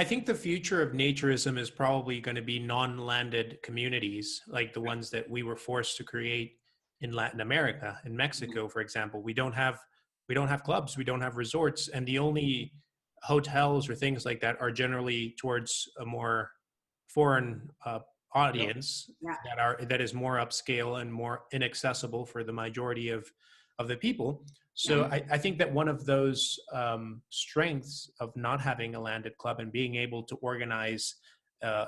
I think the future of naturism is probably going to be non-landed communities, like the ones that we were forced to create in Latin America. In Mexico, for example, we don't have clubs, we don't have resorts, and the only hotels or things like that are generally towards a more foreign Yep. audience Yeah. that is more upscale and more inaccessible for the majority of the people. So Yeah. I think that one of those strengths of not having a landed club and being able to organize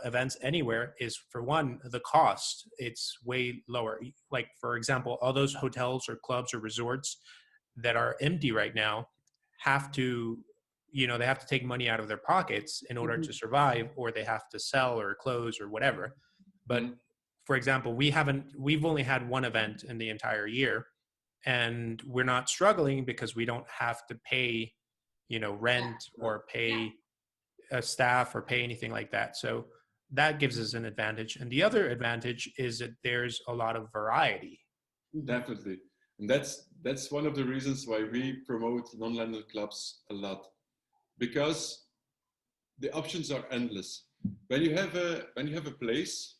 events anywhere is, for one, the cost. It's way lower. Like, for example, all those hotels or clubs or resorts that are empty right now have to, they have to take money out of their pockets in order Hmm. to survive, or they have to sell or close or whatever. But Hmm. for example, we've only had one event in the entire year, and we're not struggling because we don't have to pay, Yeah. rent or Yeah. pay a staff or pay anything like that. So that gives us an advantage. And the other advantage is that there's a lot of variety. Hmm. Definitely. And that's one of the reasons why we promote non-landed clubs a lot, because the options are endless. When you have a place,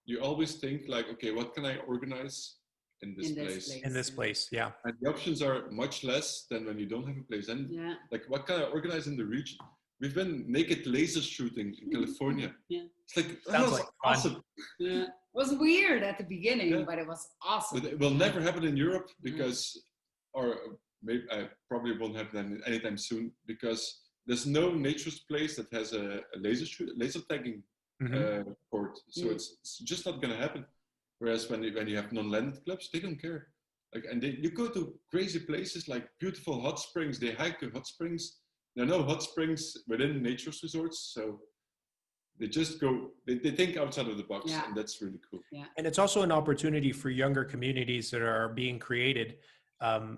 you always think like, okay, what can I organize in this In this place? In place. this place, yeah. And the options are much less than when you don't have a place. And Yeah. like, what can I organize in the region? We've been naked laser shooting in California. Yeah. It's like, that Sounds was like fun. awesome. Yeah. It was weird at the beginning, Yeah. but it was awesome. But it will never happen in Europe Yeah. because, or maybe I probably won't happen anytime soon, because there's no naturist place that has a laser tagging Mhm. port. So Mm. it's just not going to happen. Whereas when you have non-landed clubs, they don't care. Like, and you go to crazy places like beautiful hot springs. They hike to hot springs. There are no hot springs within naturist resorts, so they just go. They think outside of the box, Yeah. and that's really cool. Yeah. And it's also an opportunity for younger communities that are being created,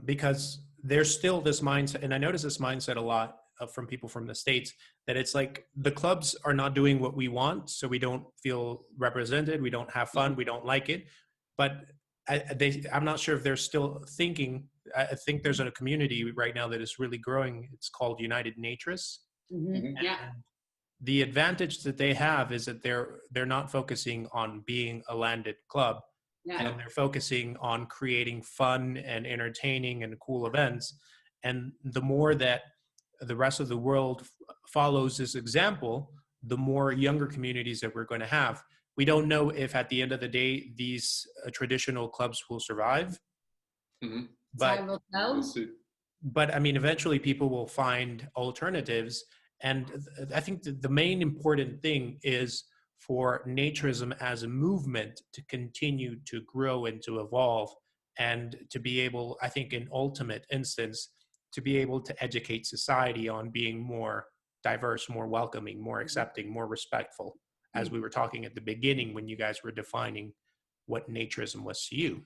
because there's still this mindset, and I notice this mindset a lot from people from the States, that it's like the clubs are not doing what we want, so we don't feel represented, we don't have fun, we don't like it. But I'm not sure if they're still thinking. I think there's a community right now that is really growing. It's called United Naturists. Hmm. Yeah. And the advantage that they have is that they're not focusing on being a landed club, Yeah. and they're focusing on creating fun and entertaining and cool events. And the more that the rest of the world follows this example, the more younger communities that we're going to have. We don't know if at the end of the day these traditional clubs will survive, Mm-hmm. Time but will We'll tell. see. I mean, eventually people will find alternatives. And I think the main important thing is for naturism as a movement to continue to grow and to evolve, and to be able, I think, in ultimate instance, to be able to educate society on being more diverse, more welcoming, more accepting, more respectful, as we were talking at the beginning when you guys were defining what naturism was to you.